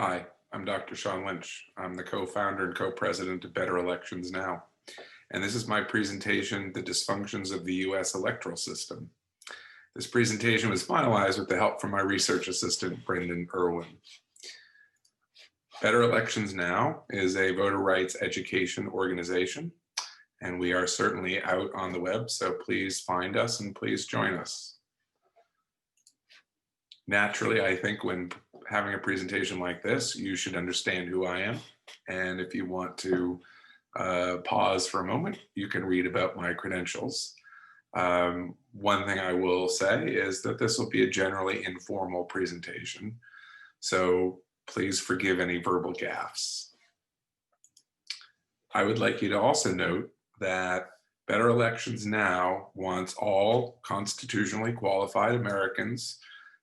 Hi, I'm Dr. Sean Lynch. I'm the co-founder and co-president of Better Elections Now. And this is my presentation, The Dysfunctions of the U.S. Electoral System. This presentation was finalized with the help from my research assistant, Brendan Irwin. Better Elections Now is a voter rights education organization, and we are certainly out on the web, so please find us and please join us. Naturally, I think when having a presentation like this, you should understand who I am. And if you want to pause for a moment, you can read about my credentials. One thing I will say is that this will be a generally informal presentation. So please forgive any verbal gaffes. I would like you to also note that Better Elections Now wants all constitutionally qualified Americans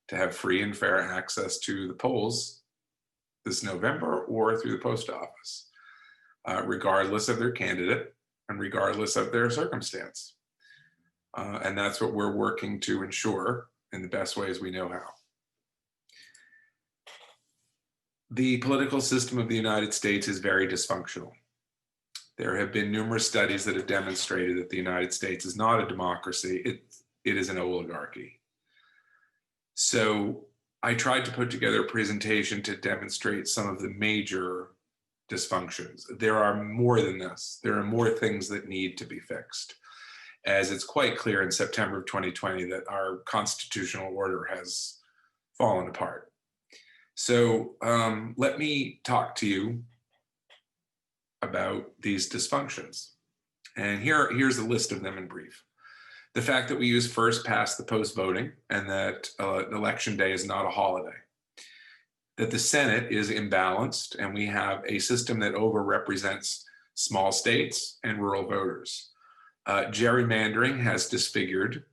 to have free and fair access to the polls this November or through the post office, regardless of their candidate and regardless of their circumstance. And that's what we're working to ensure in the best ways we know how. The political system of the United States is very dysfunctional. There have been numerous studies that have demonstrated that the United States is not a democracy, it is an oligarchy. So I tried to put together a presentation to demonstrate some of the major dysfunctions. There are more than this. There are more things that need to be fixed, as it's quite clear in September of 2020 that our constitutional order has fallen apart. So let me talk to you about these dysfunctions. And here's a list of them in brief. The fact that we use first past the post voting and that election day is not a holiday. That the Senate is imbalanced and we have a system that overrepresents small states and rural voters. Gerrymandering has disfigured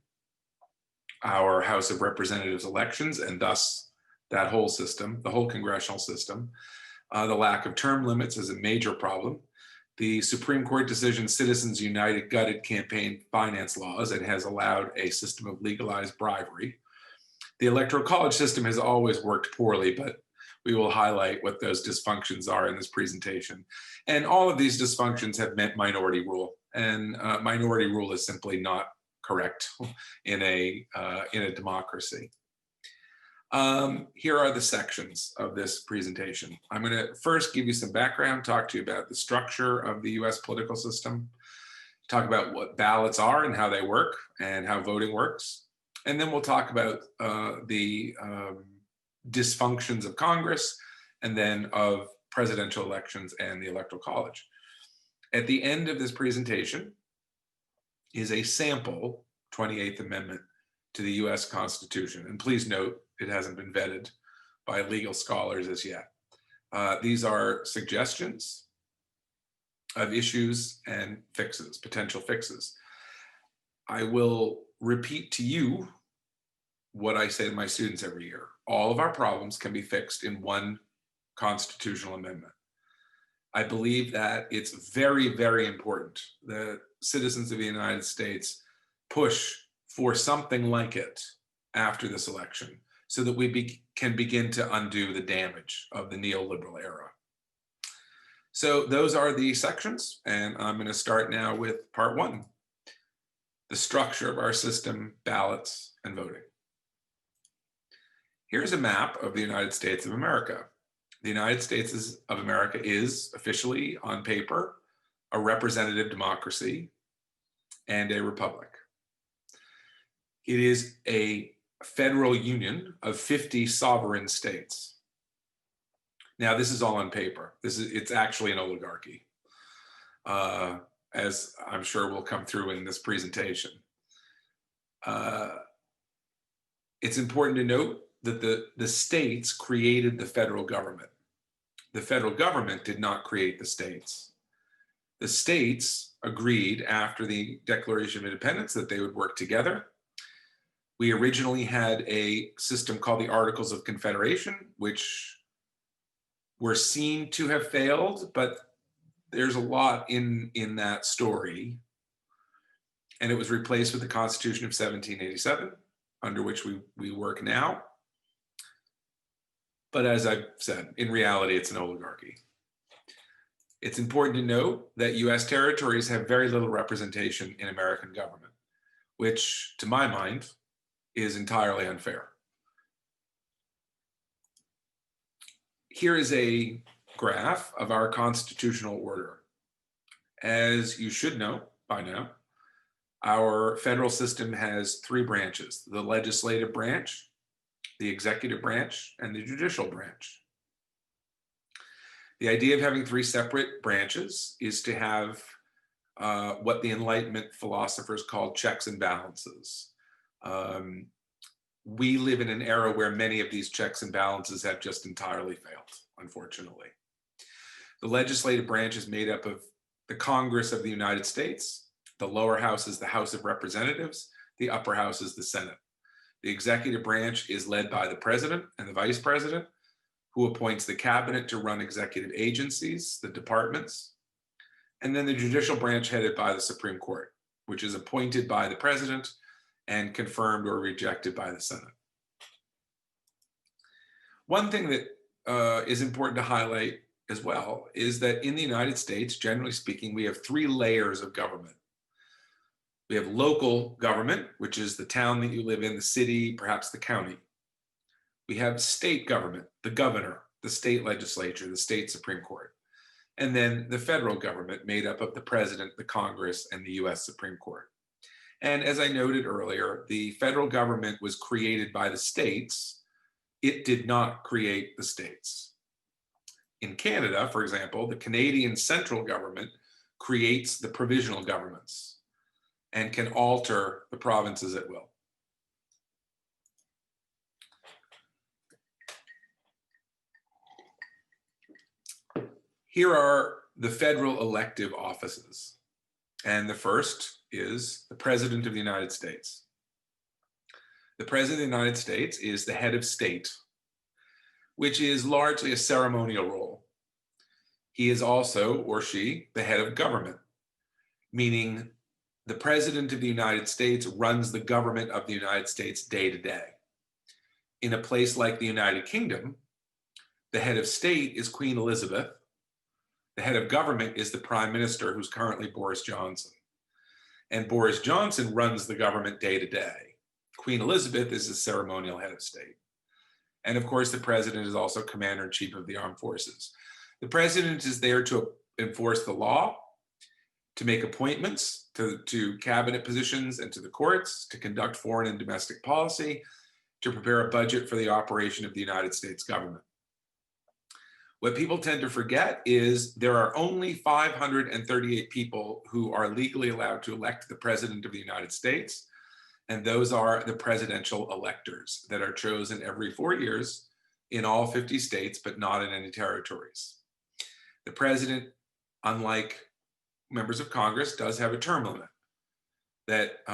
our House of Representatives elections and thus that whole system, the whole congressional system. The lack of term limits is a major problem. The Supreme Court decision Citizens United gutted campaign finance laws and has allowed a system of legalized bribery. The Electoral College system has always worked poorly, but we will highlight what those dysfunctions are in this presentation. And all of these dysfunctions have meant minority rule, and minority rule is simply not correct in a democracy. Here are the sections of this presentation. I'm going to first give you some background, talk to you about the structure of the US political system, talk about what ballots are and how they work and how voting works. And then we'll talk about the dysfunctions of Congress and then of presidential elections and the Electoral College. At the end of this presentation is a sample 28th Amendment to the US Constitution. And please note, it hasn't been vetted by legal scholars as yet. These are suggestions of issues and fixes, potential fixes. I will repeat to you what I say to my students every year. All of our problems can be fixed in one constitutional amendment. I believe that it's very, very important that citizens of the United States push for something like it after this election, so that we can begin to undo the damage of the neoliberal era. So those are the sections, and I'm going to start now with part one, the structure of our system, ballots, and voting. Here's a map of the United States of America. The United States of America is officially, on paper, a representative democracy and a republic. It is a federal union of 50 sovereign states. Now, this is all on paper. It's actually an oligarchy, as I'm sure will come through in this presentation. It's important to note that the states created the federal government. The federal government did not create the states. The states agreed after the Declaration of Independence that they would work together. We originally had a system called the Articles of Confederation, which were seen to have failed, but there's a lot in that story. And it was replaced with the Constitution of 1787, under which we work now. But as I've said, in reality, it's an oligarchy. It's important to note that US territories have very little representation in American government, which, to my mind, is entirely unfair. Here is a graph of our constitutional order. As you should know by now, our federal system has three branches: the legislative branch, the executive branch, and the judicial branch. The idea of having three separate branches is to have what the Enlightenment philosophers called checks and balances. We live in an era where many of these checks and balances have just entirely failed, unfortunately. The legislative branch is made up of the Congress of the United States. The lower house is the House of Representatives. The upper house is the Senate. The executive branch is led by the president and the vice president, who appoints the cabinet to run executive agencies, the departments. And then the judicial branch headed by the Supreme Court, which is appointed by the president and confirmed or rejected by the Senate. One thing that is important to highlight as well is that in the United States, generally speaking, we have three layers of government. We have local government, which is the town that you live in, the city, perhaps the county. We have state government, the governor, the state legislature, the state Supreme Court. And then the federal government made up of the president, the Congress, and the US Supreme Court. And as I noted earlier, the federal government was created by the states. It did not create the states. In Canada, for example, the Canadian central government creates the provisional governments and can alter the provinces at will. Here are the federal elective offices. And the first is the President of the United States. The President of the United States is the head of state, which is largely a ceremonial role. He is also, or she, the head of government, meaning the President of the United States runs the government of the United States day to day. In a place like the United Kingdom, the head of state is Queen Elizabeth. The head of government is the Prime Minister, who's currently Boris Johnson. And Boris Johnson runs the government day to day. Queen Elizabeth is the ceremonial head of state. And of course, the president is also commander-in-chief of the armed forces. The president is there to enforce the law, to make appointments to cabinet positions and to the courts, to conduct foreign and domestic policy, to prepare a budget for the operation of the United States government. What people tend to forget is there are only 538 people who are legally allowed to elect the President of the United States, and those are the presidential electors that are chosen every 4 years in all 50 states, but not in any territories. The president, unlike members of Congress, does have a term limit, that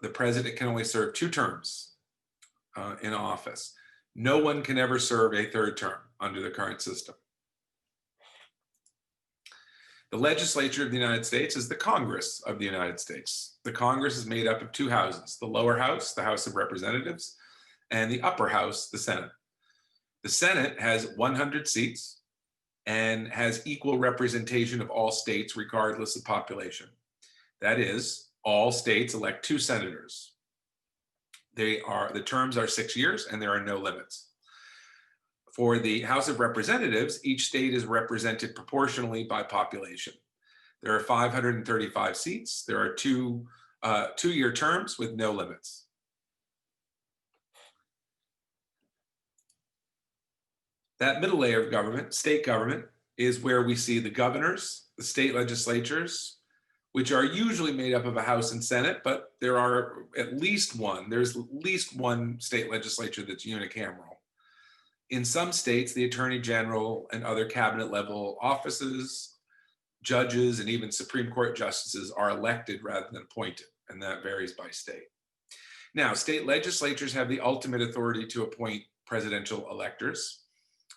the president can only serve 2 terms in office. No one can ever serve a 3rd term under the current system. The legislature of the United States is the Congress of the United States. The Congress is made up of 2 houses: the lower house, the House of Representatives, and the upper house, the Senate. The Senate has 100 seats and has equal representation of all states regardless of population. That is, all states elect 2 senators. The terms are 6 years and there are no limits. For the House of Representatives, each state is represented proportionally by population. There are 535 seats. There are 2-year terms with no limits. That middle layer of government, state government, is where we see the governors, the state legislatures, which are usually made up of a House and Senate, but there's at least one state legislature that's unicameral. In some states, the Attorney General and other cabinet level offices, judges, and even Supreme Court justices are elected rather than appointed, and that varies by state. Now, state legislatures have the ultimate authority to appoint presidential electors.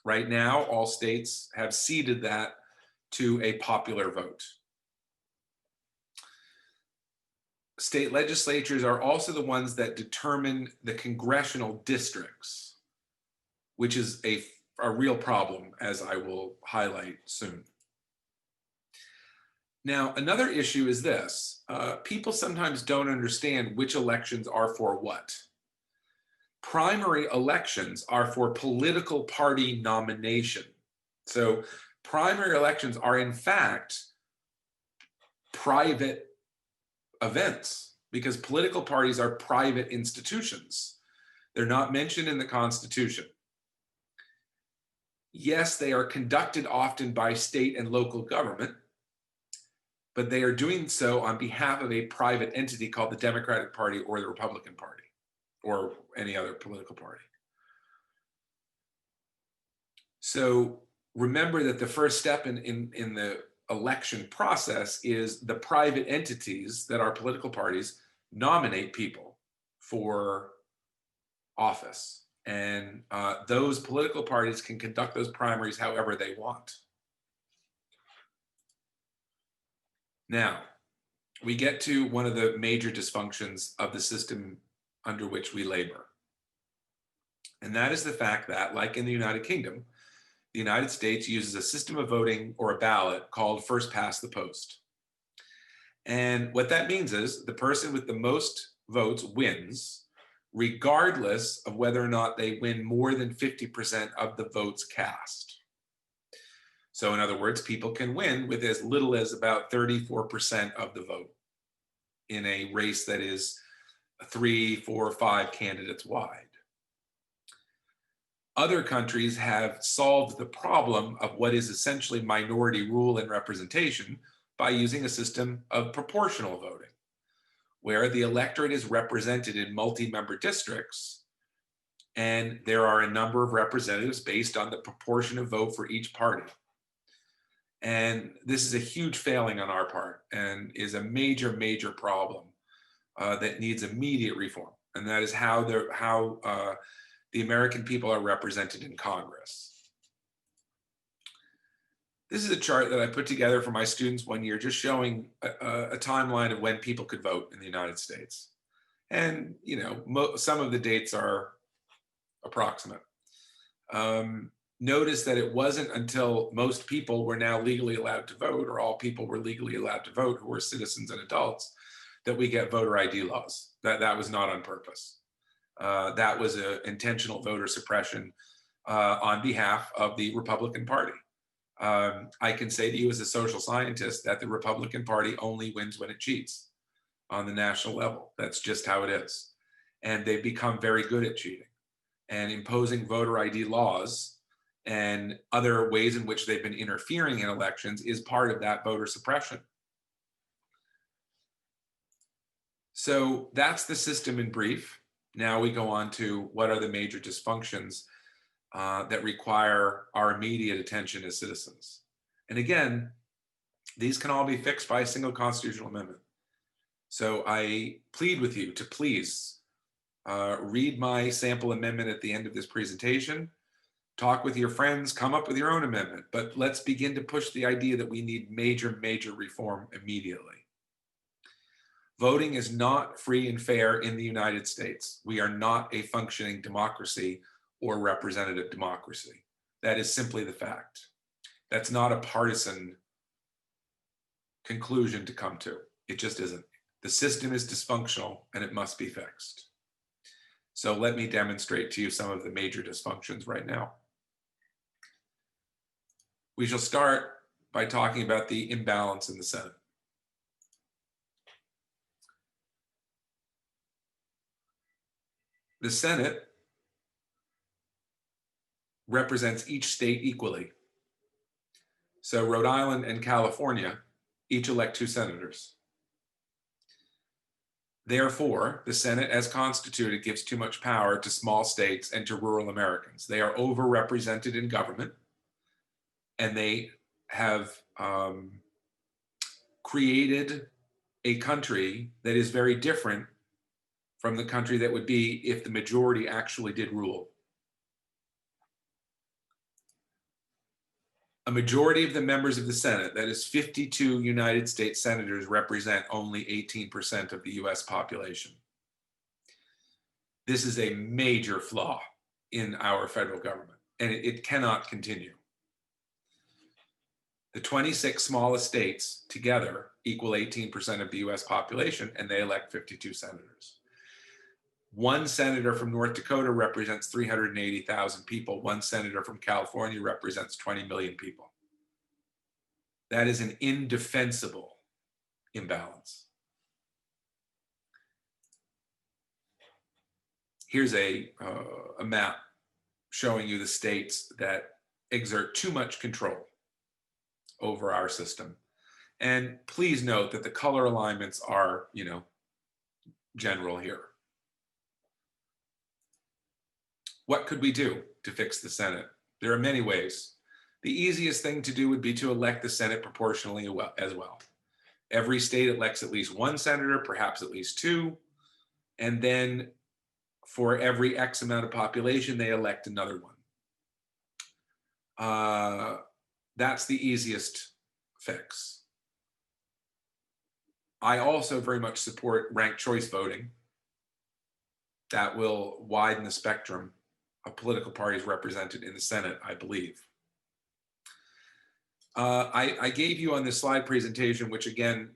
Right now, all states have ceded that to a popular vote. State legislatures are also the ones that determine the congressional districts, which is a a real problem, as I will highlight soon. Now, another issue is this. People sometimes don't understand which elections are for what. Primary elections are for political party nomination. So primary elections are in fact private events because political parties are private institutions. They're not mentioned in the Constitution. Yes, they are conducted often by state and local government, but they are doing so on behalf of a private entity called the Democratic Party or the Republican Party or any other political party. So remember that the first step in the election process is the private entities that are political parties nominate people for office. And those political parties can conduct those primaries however they want. Now, we get to one of the major dysfunctions of the system under which we labor. And that is the fact that, like in the United Kingdom, the United States uses a system of voting or a ballot called first past the post. And what that means is the person with the most votes wins, regardless of whether or not they win more than 50% of the votes cast. So in other words, people can win with as little as about 34% of the vote in a race that is 3, 4, 5 candidates wide. Other countries have solved the problem of what is essentially minority rule and representation by using a system of proportional voting, where the electorate is represented in multi-member districts, and there are a number of representatives based on the proportion of vote for each party. And this is a huge failing on our part and is a major, major problem that needs immediate reform. And that is how the American people are represented in Congress. This is a chart that I put together for my students one year, just showing a timeline of when people could vote in the United States. And, you know, some of the dates are approximate. Notice that it wasn't until most people were now legally allowed to vote, or all people were legally allowed to vote who were citizens and adults, that we get voter ID laws. That was not on purpose. That was an intentional voter suppression on behalf of the Republican Party. I can say to you as a social scientist that the Republican Party only wins when it cheats on the national level. That's just how it is. And they've become very good at cheating and imposing voter ID laws and other ways in which they've been interfering in elections is part of that voter suppression. So that's the system in brief. Now we go on to what are the major dysfunctions that require our immediate attention as citizens. And again, these can all be fixed by a single constitutional amendment. So I plead with you to please read my sample amendment at the end of this presentation, talk with your friends, come up with your own amendment, but let's begin to push the idea that we need major, major reform immediately. Voting is not free and fair in the United States. We are not a functioning democracy or representative democracy. That is simply the fact. That's not a partisan conclusion to come to. It just isn't. The system is dysfunctional and it must be fixed. So let me demonstrate to you some of the major dysfunctions right now. We shall start by talking about the imbalance in the Senate. The Senate represents each state equally. So Rhode Island and California each elect 2 senators. Therefore, the Senate as constituted gives too much power to small states and to rural Americans. They are overrepresented in government, and they have created a country that is very different from the country that would be if the majority actually did rule. A majority of the members of the Senate, that is 52 United States senators, represent only 18% of the US population. This is a major flaw in our federal government. and it cannot continue. The 26 smallest states together equal 18% of the US population, and they elect 52 senators. One senator from North Dakota represents 380,000 people. One senator from California represents 20 million people. That is an indefensible imbalance. Here's a map showing you the states that exert too much control over our system. And please note that the color alignments are, general here. What could we do to fix the Senate? There are many ways. The easiest thing to do would be to elect the Senate proportionally as well. Every state elects at least one senator, perhaps at least two, and then for every X amount of population, they elect another one. That's the easiest fix. I also very much support ranked choice voting. That will widen the spectrum of political parties represented in the Senate, I believe. I gave you on this slide presentation, which again,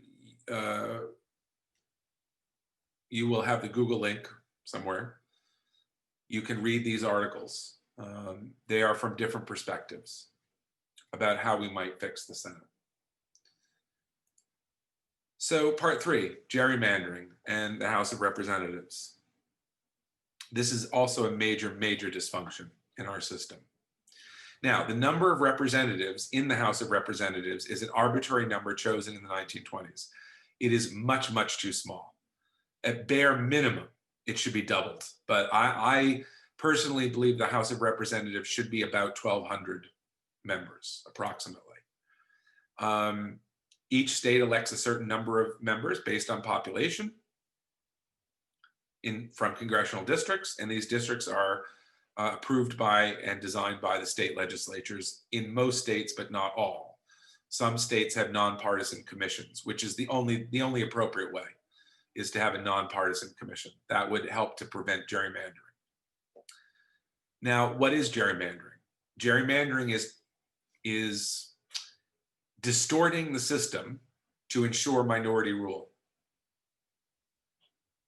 you will have the Google link somewhere. You can read these articles. They are from different perspectives about how we might fix the Senate. So part 3, gerrymandering and the House of Representatives. This is also a major, major dysfunction in our system. Now, the number of representatives in the House of Representatives is an arbitrary number chosen in the 1920s. It is much, much too small. At bare minimum, it should be doubled. But I personally believe the House of Representatives should be about 1,200 members, approximately. Each state elects a certain number of members based on population from congressional districts, and these districts are approved by and designed by the state legislatures in most states, but not all. Some states have nonpartisan commissions, which is the only appropriate way, is to have a nonpartisan commission. That would help to prevent gerrymandering. Now, what is gerrymandering? Gerrymandering is distorting the system to ensure minority rule.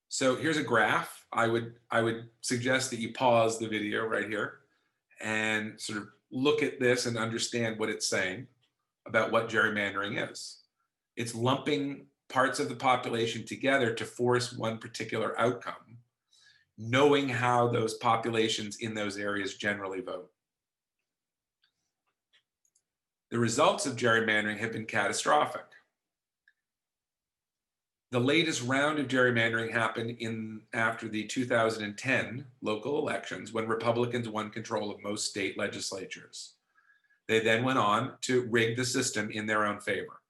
So here's a graph. I would suggest that you pause the video right here and sort of look at this and understand what it's saying about what gerrymandering is. It's lumping parts of the population together to force one particular outcome, knowing how those populations in those areas generally vote. The results of gerrymandering have been catastrophic. The latest round of gerrymandering happened after the 2010 local elections, when Republicans won control of most state legislatures. They then went on to rig the system in their own favor.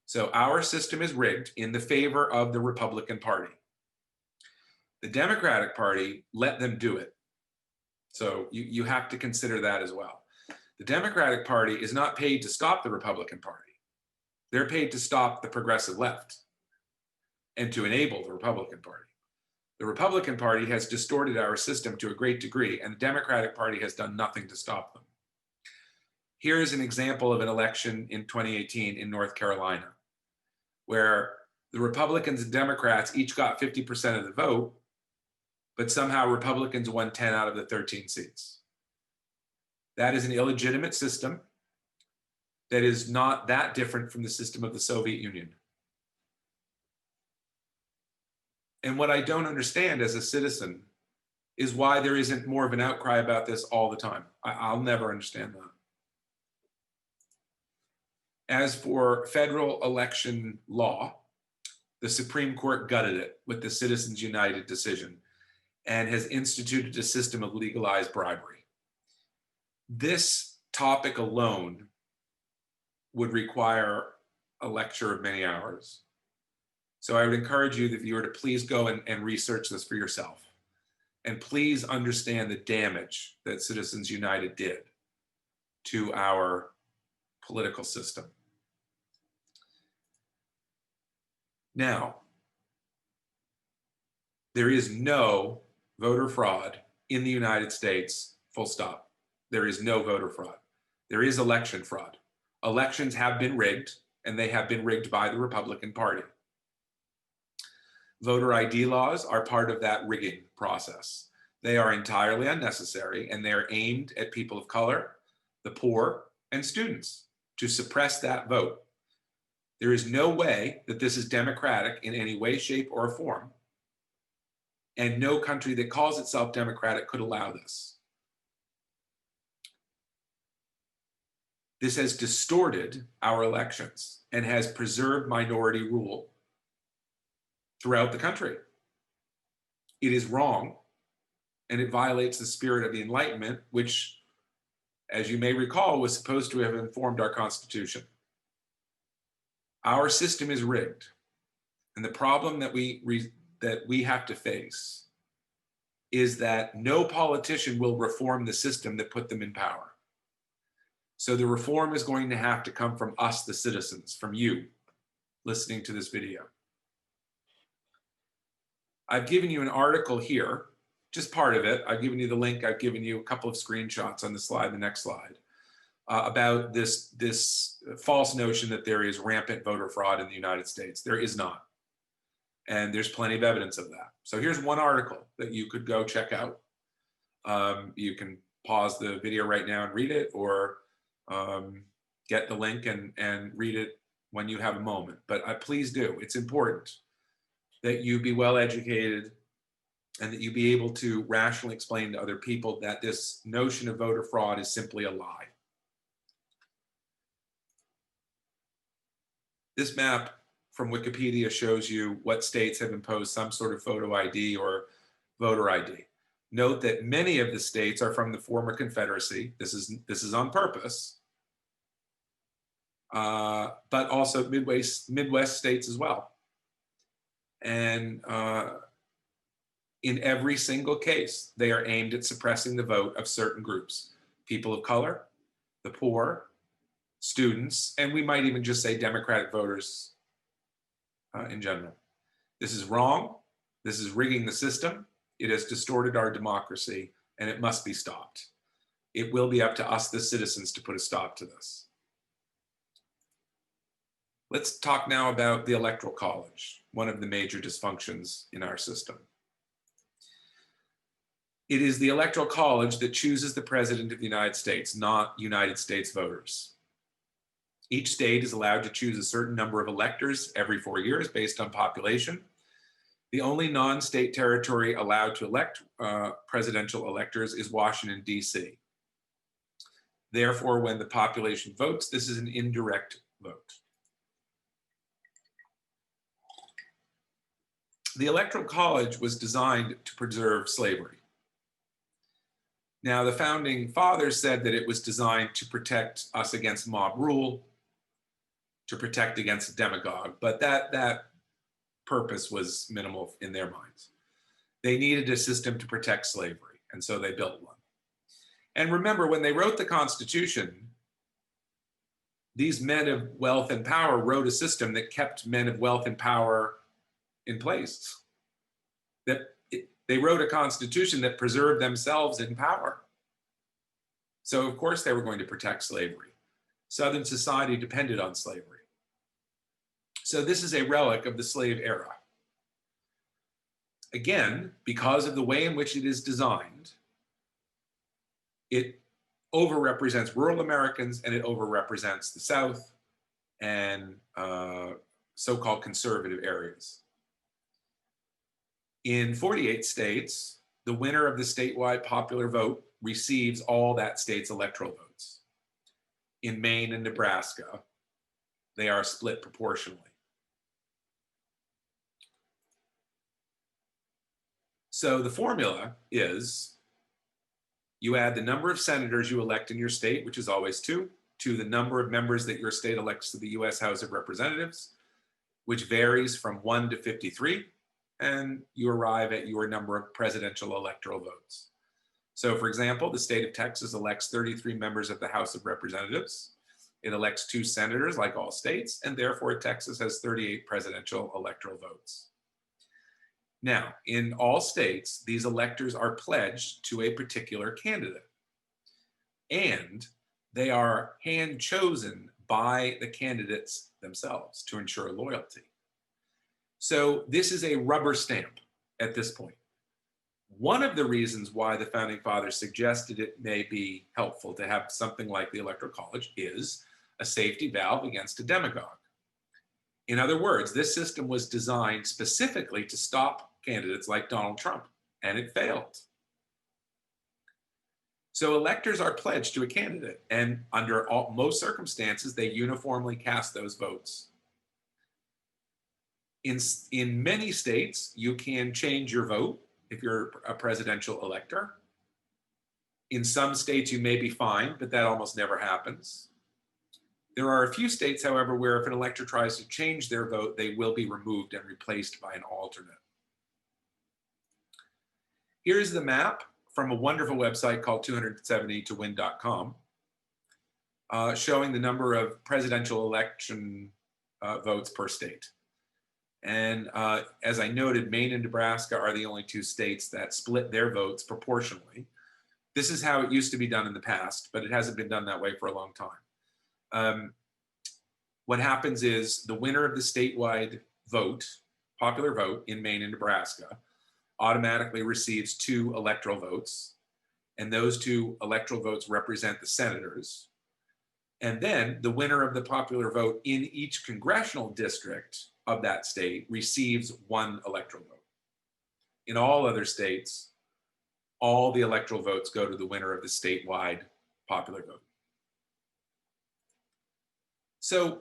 So our system is rigged in the favor of the Republican Party. The Democratic Party let them do it. So you have to consider that as well. The Democratic Party is not paid to stop the Republican Party. They're paid to stop the progressive left and to enable the Republican Party. The Republican Party has distorted our system to a great degree, and the Democratic Party has done nothing to stop them. Here is an example of an election in 2018 in North Carolina, where the Republicans and Democrats each got 50% of the vote, but somehow Republicans won 10 out of the 13 seats. That is an illegitimate system that is not that different from the system of the Soviet Union. And what I don't understand as a citizen is why there isn't more of an outcry about this all the time. I'll never understand that. As for federal election law, the Supreme Court gutted it with the Citizens United decision and has instituted a system of legalized bribery. This topic alone would require a lecture of many hours. So I would encourage you, the viewer, to please go and research this for yourself. And please understand the damage that Citizens United did to our political system. Now, there is no voter fraud in the United States, full stop. there is no voter fraud. There is election fraud. Elections have been rigged, and they have been rigged by the Republican Party. Voter ID laws are part of that rigging process. They are entirely unnecessary, and they are aimed at people of color, the poor, and students to suppress that vote. There is no way that this is democratic in any way, shape, or form, and no country that calls itself democratic could allow this. This has distorted our elections and has preserved minority rule throughout the country. It is wrong, and it violates the spirit of the Enlightenment, which, as you may recall, was supposed to have informed our Constitution. Our system is rigged, and the problem that we have to face is that no politician will reform the system that put them in power. So the reform is going to have to come from us, the citizens, from you listening to this video. I've given you an article here, just part of it. I've given you the link. I've given you a couple of screenshots on the slide, the next slide, about this false notion that there is rampant voter fraud in the United States. There is not. And there's plenty of evidence of that. So here's one article that you could go check out. You can pause the video right now and read it, or get the link and read it when you have a moment. But please do. It's important that you be well educated and that you be able to rationally explain to other people that this notion of voter fraud is simply a lie. This map from Wikipedia shows you what states have imposed some sort of photo ID or voter ID. Note that many of the states are from the former Confederacy. This is on purpose, but also Midwest states as well. And in every single case, they are aimed at suppressing the vote of certain groups: people of color, the poor, students, and we might even just say Democratic voters in general. This is wrong. This is rigging the system. It has distorted our democracy, and it must be stopped. It will be up to us, the citizens, to put a stop to this. Let's talk now about the Electoral College, one of the major dysfunctions in our system. It is the Electoral College that chooses the President of the United States, not United States voters. Each state is allowed to choose a certain number of electors every 4 years based on population. The only non-state territory allowed to elect presidential electors is Washington, D.C. Therefore, when the population votes, this is an indirect vote. The Electoral College was designed to preserve slavery. Now, the founding fathers said that it was designed to protect us against mob rule, to protect against a demagogue, but that purpose was minimal in their minds. They needed a system to protect slavery, and so they built one. And remember, when they wrote the Constitution, these men of wealth and power wrote a system that kept men of wealth and power in place. They wrote a constitution that preserved themselves in power. So of course they were going to protect slavery. Southern society depended on slavery. So this is a relic of the slave era. Again, because of the way in which it is designed, it overrepresents rural Americans and it overrepresents the South and so-called conservative areas. In 48 states, the winner of the statewide popular vote receives all that state's electoral votes. In Maine and Nebraska, they are split proportionally. So the formula is you add the number of senators you elect in your state, which is always 2, to the number of members that your state elects to the US House of Representatives, which varies from 1 to 53. And you arrive at your number of presidential electoral votes. So for example, the state of Texas elects 33 members of the House of Representatives. It elects 2 senators like all states, and therefore Texas has 38 presidential electoral votes. Now, in all states, these electors are pledged to a particular candidate. and they are hand chosen by the candidates themselves to ensure loyalty. So this is a rubber stamp at this point. One of the reasons why the founding fathers suggested it may be helpful to have something like the Electoral College is a safety valve against a demagogue. In other words, this system was designed specifically to stop candidates like Donald Trump, and it failed. So electors are pledged to a candidate, and under most circumstances, they uniformly cast those votes. In many states, you can change your vote if you're a presidential elector. In some states, you may be fined, but that almost never happens. There are a few states, however, where if an elector tries to change their vote, they will be removed and replaced by an alternate. Here's the map from a wonderful website called 270towin.com, showing the number of presidential election votes per state. And as I noted, Maine and Nebraska are the only two states that split their votes proportionally. This is how it used to be done in the past, but it hasn't been done that way for a long time. What happens is the winner of the statewide vote, popular vote in Maine and Nebraska, automatically receives 2 electoral votes, and those 2 electoral votes represent the senators. And then the winner of the popular vote in each congressional district of that state receives 1 electoral vote. In all other states, all the electoral votes go to the winner of the statewide popular vote. So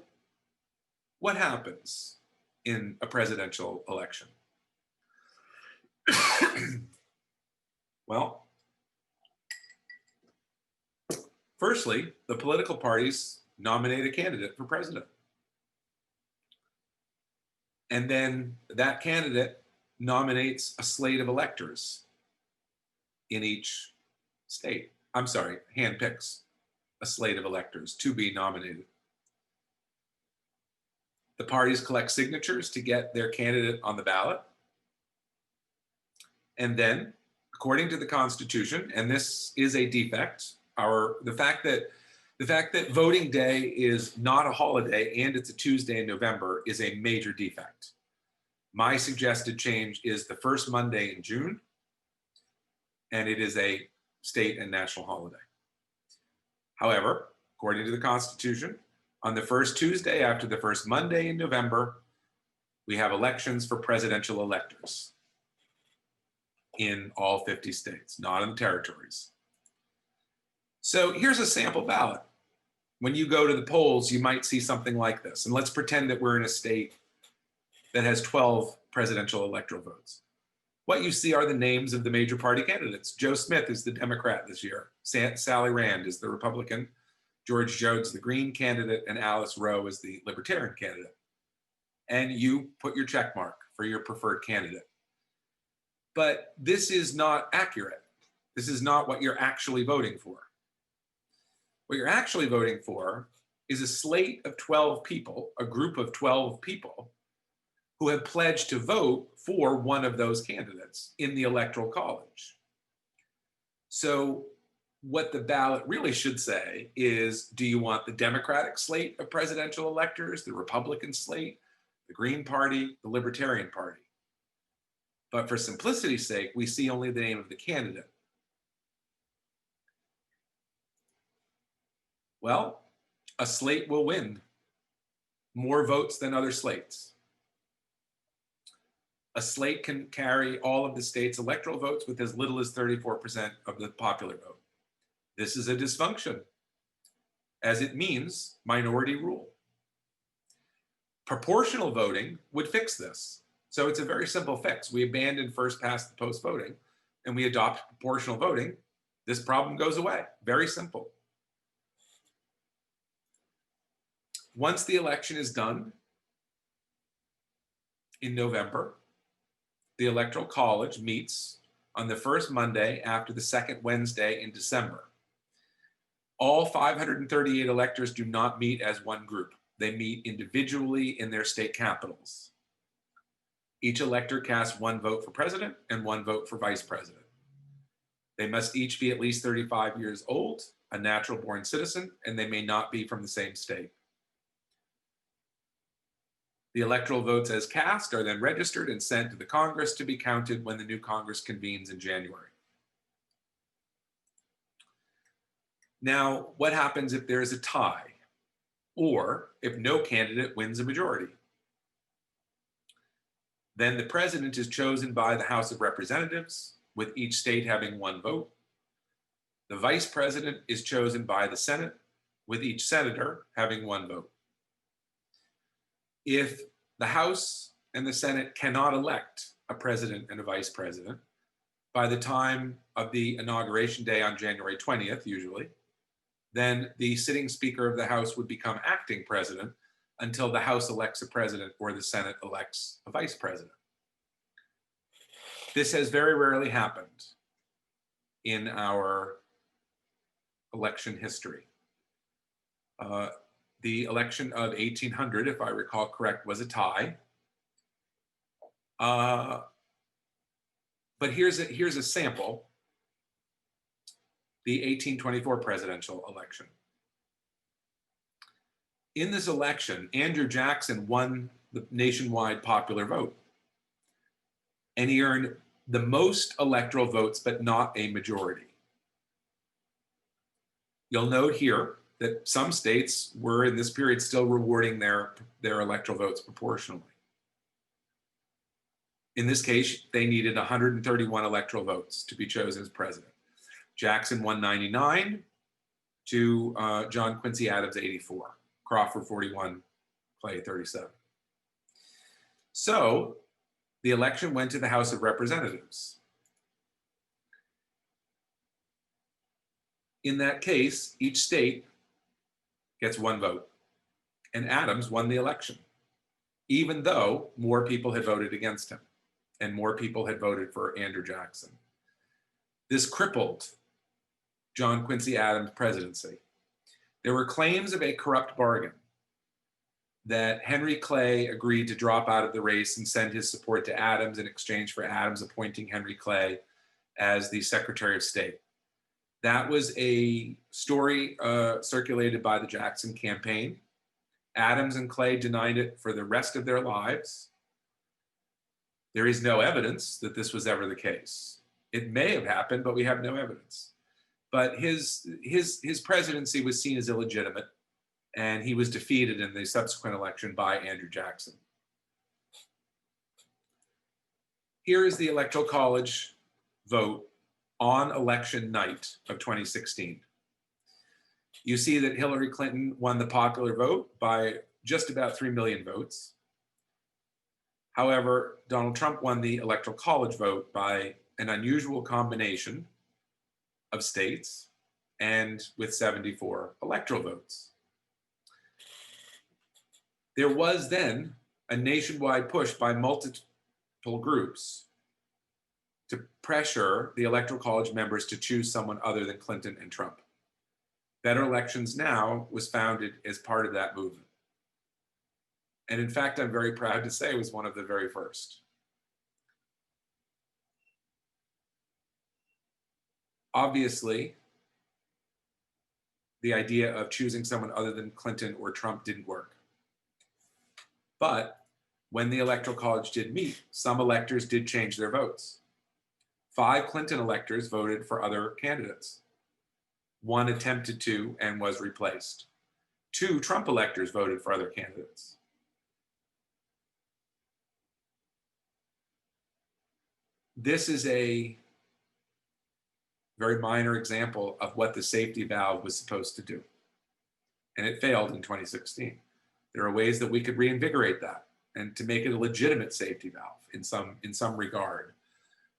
what happens in a presidential election? Well, firstly, the political parties nominate a candidate for president. And then that candidate nominates a slate of electors in each state. I'm sorry, handpicks a slate of electors to be nominated. The parties collect signatures to get their candidate on the ballot. And then, according to the Constitution, and this is a defect, the fact that voting day is not a holiday and it's a Tuesday in November is a major defect. My suggested change is the first Monday in June, and it is a state and national holiday. However, according to the Constitution, on the first Tuesday after the first Monday in November, we have elections for presidential electors in all 50 states, not in the territories. So here's a sample ballot. When you go to the polls, you might see something like this. And let's pretend that we're in a state that has 12 presidential electoral votes. What you see are the names of the major party candidates. Joe Smith is the Democrat this year. Sally Rand is the Republican. George Jones, the Green candidate, and Alice Rowe is the Libertarian candidate. And you put your check mark for your preferred candidate. But this is not accurate. This is not what you're actually voting for. What you're actually voting for is a slate of 12 people, a group of 12 people who have pledged to vote for one of those candidates in the Electoral College. So what the ballot really should say is, do you want the Democratic slate of presidential electors, the Republican slate, the Green Party, the Libertarian Party? But for simplicity's sake, we see only the name of the candidate. Well, a slate will win more votes than other slates. A slate can carry all of the state's electoral votes with as little as 34% of the popular vote. This is a dysfunction, as it means minority rule. Proportional voting would fix this. So it's a very simple fix. We abandon first past the post voting and we adopt proportional voting. This problem goes away. Very simple. Once the election is done in November, the Electoral College meets on the first Monday after the second Wednesday in December. All 538 electors do not meet as one group. They meet individually in their state capitals. Each elector casts one vote for president and one vote for vice president. They must each be at least 35 years old, a natural born citizen, and they may not be from the same state. The electoral votes as cast are then registered and sent to the Congress to be counted when the new Congress convenes in January. Now, what happens if there is a tie or if no candidate wins a majority? Then the president is chosen by the House of Representatives, with each state having one vote. The vice president is chosen by the Senate, with each senator having one vote. If the House and the Senate cannot elect a president and a vice president by the time of the inauguration day on January 20th, usually, then the sitting Speaker of the House would become acting president until the House elects a president or the Senate elects a vice president. This has very rarely happened in our election history. The election of 1800, if I recall correct, was a tie. But here's a sample. The 1824 presidential election. In this election, Andrew Jackson won the nationwide popular vote. And he earned the most electoral votes, but not a majority. You'll note here that some states were in this period still rewarding their electoral votes proportionally. In this case, they needed 131 electoral votes to be chosen as president. Jackson won 99 to John Quincy Adams 84, Crawford 41, Clay 37. So the election went to the House of Representatives. In that case, each state gets one vote, and Adams won the election, even though more people had voted against him and more people had voted for Andrew Jackson. This crippled John Quincy Adams' presidency. There were claims of a corrupt bargain, that Henry Clay agreed to drop out of the race and send his support to Adams in exchange for Adams appointing Henry Clay as the Secretary of State. That was a story circulated by the Jackson campaign. Adams and Clay denied it for the rest of their lives. There is no evidence that this was ever the case. It may have happened, but we have no evidence. But his presidency was seen as illegitimate, and he was defeated in the subsequent election by Andrew Jackson. Here is the Electoral College vote on election night of 2016. You see that Hillary Clinton won the popular vote by just about 3 million votes. However, Donald Trump won the Electoral College vote by an unusual combination of states and with 74 electoral votes. There was then a nationwide push by multiple groups to pressure the Electoral College members to choose someone other than Clinton and Trump. Better Elections Now was founded as part of that movement. And in fact, I'm very proud to say it was one of the very first. Obviously, the idea of choosing someone other than Clinton or Trump didn't work. But when the Electoral College did meet, some electors did change their votes. 5 Clinton electors voted for other candidates. 1 attempted to and was replaced. 2 Trump electors voted for other candidates. This is a very minor example of what the safety valve was supposed to do. And it failed in 2016. There are ways that we could reinvigorate that and to make it a legitimate safety valve in some regard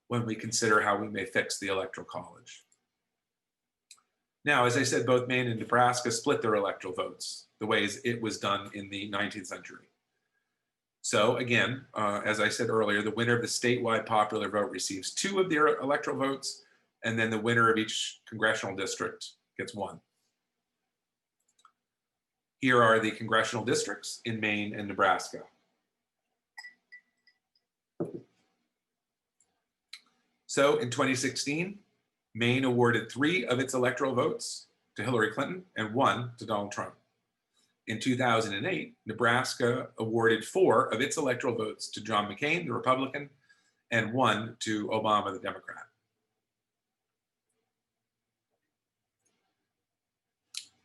when we consider how we may fix the Electoral College. Now, as I said, both Maine and Nebraska split their electoral votes the ways it was done in the 19th century. So again, as I said earlier, the winner of the statewide popular vote receives 2 of their electoral votes, and then the winner of each congressional district gets 1. Here are the congressional districts in Maine and Nebraska. So in 2016, Maine awarded 3 of its electoral votes to Hillary Clinton and 1 to Donald Trump. In 2008, Nebraska awarded 4 of its electoral votes to John McCain, the Republican, and 1 to Obama, the Democrat.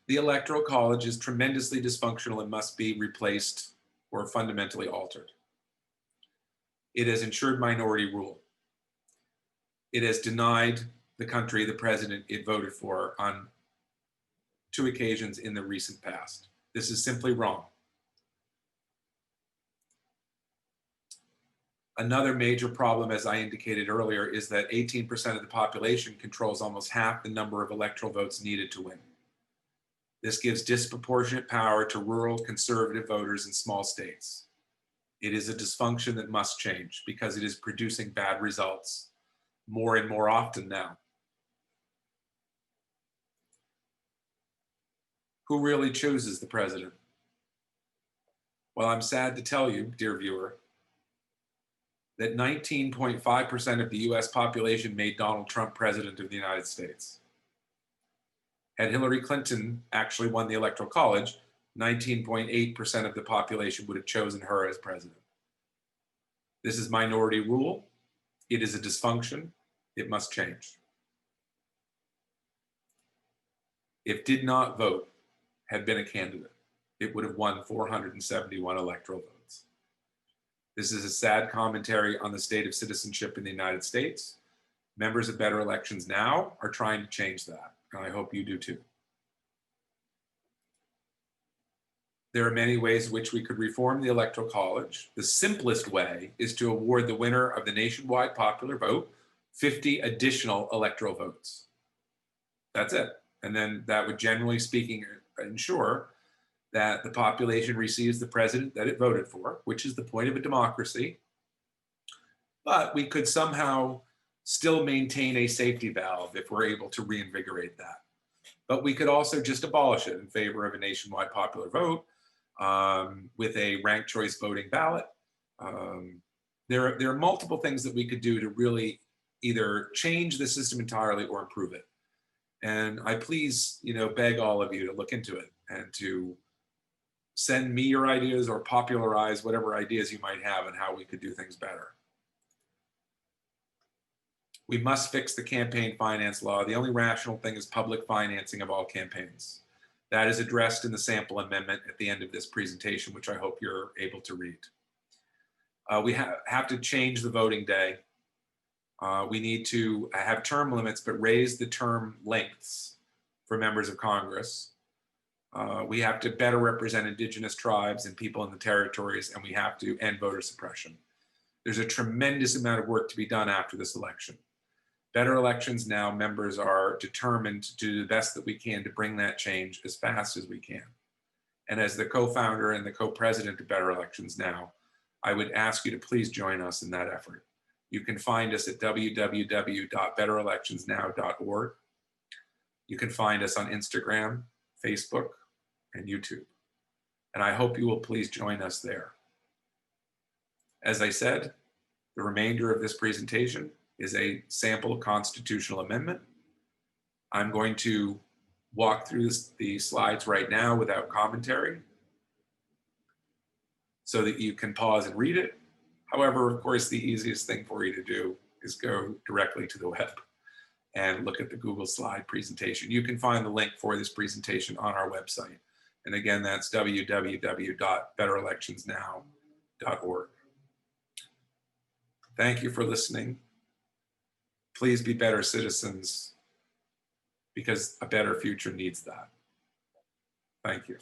The Electoral College is tremendously dysfunctional and must be replaced or fundamentally altered. It has ensured minority rule. It has denied the country the president it voted for on 2 occasions in the recent past. This is simply wrong. Another major problem, as I indicated earlier, is that 18% of the population controls almost half the number of electoral votes needed to win. This gives disproportionate power to rural conservative voters in small states. It is a dysfunction that must change because it is producing bad results more and more often now. Who really chooses the president? Well, I'm sad to tell you, dear viewer, that 19.5% of the US population made Donald Trump president of the United States. Had Hillary Clinton actually won the Electoral College, 19.8% of the population would have chosen her as president. This is minority rule. It is a dysfunction. It must change. If did not vote had been a candidate, it would have won 471 electoral votes. This is a sad commentary on the state of citizenship in the United States. Members of Better Elections Now are trying to change that, and I hope you do too. There are many ways in which we could reform the Electoral College. The simplest way is to award the winner of the nationwide popular vote 50 additional electoral votes. That's it. And then that would, generally speaking, ensure that the population receives the president that it voted for, which is the point of a democracy. But we could somehow still maintain a safety valve if we're able to reinvigorate that. But we could also just abolish it in favor of a nationwide popular vote with a ranked choice voting ballot. There are multiple things that we could do to really either change the system entirely or improve it. And I please, beg all of you to look into it and to send me your ideas or popularize whatever ideas you might have on how we could do things better. We must fix the campaign finance law. The only rational thing is public financing of all campaigns. That is addressed in the sample amendment at the end of this presentation, which I hope you're able to read. We have to change the voting day. We need to have term limits, but raise the term lengths for members of Congress. We have to better represent indigenous tribes and people in the territories, and we have to end voter suppression. There's a tremendous amount of work to be done after this election. Better Elections Now members are determined to do the best that we can to bring that change as fast as we can. And as the co-founder and the co-president of Better Elections Now, I would ask you to please join us in that effort. You can find us at www.betterelectionsnow.org. You can find us on Instagram, Facebook, and YouTube. And I hope you will please join us there. As I said, the remainder of this presentation is a sample constitutional amendment. I'm going to walk through the slides right now without commentary so that you can pause and read it. However, of course, the easiest thing for you to do is go directly to the web and look at the Google slide presentation. You can find the link for this presentation on our website. And again, that's www.betterelectionsnow.org. Thank you for listening. Please be better citizens because a better future needs that. Thank you.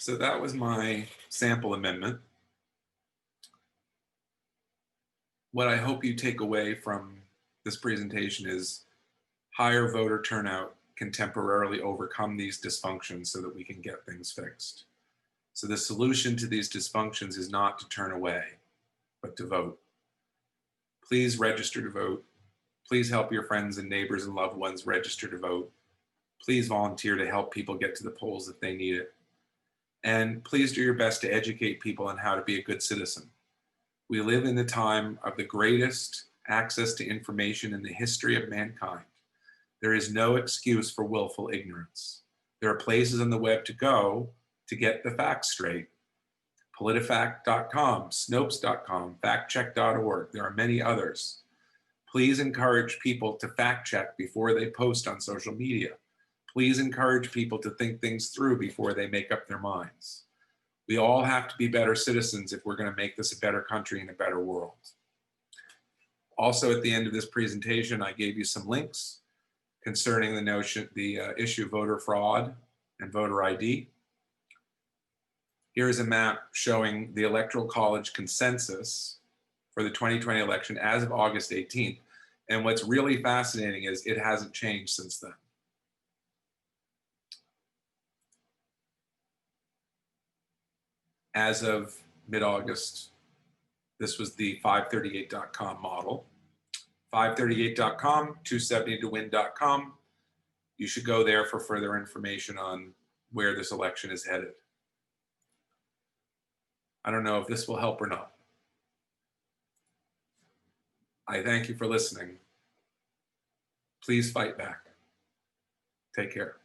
So that was my sample amendment. What I hope you take away from this presentation is higher voter turnout can temporarily overcome these dysfunctions so that we can get things fixed. So the solution to these dysfunctions is not to turn away, but to vote. Please register to vote. Please help your friends and neighbors and loved ones register to vote. Please volunteer to help people get to the polls if they need it. And please do your best to educate people on how to be a good citizen. We live in the time of the greatest access to information in the history of mankind. There is no excuse for willful ignorance. There are places on the web to go to get the facts straight. PolitiFact.com, Snopes.com, factcheck.org. There are many others. Please encourage people to fact check before they post on social media. Please encourage people to think things through before they make up their minds. We all have to be better citizens if we're going to make this a better country and a better world. Also, at the end of this presentation, I gave you some links concerning the issue of voter fraud and voter ID. Here's a map showing the Electoral College consensus for the 2020 election as of August 18th. And what's really fascinating is it hasn't changed since then. As of mid-August, this was the 538.com model. 538.com, 270towin.com. You should go there for further information on where this election is headed. I don't know if this will help or not. I thank you for listening. Please fight back. Take care.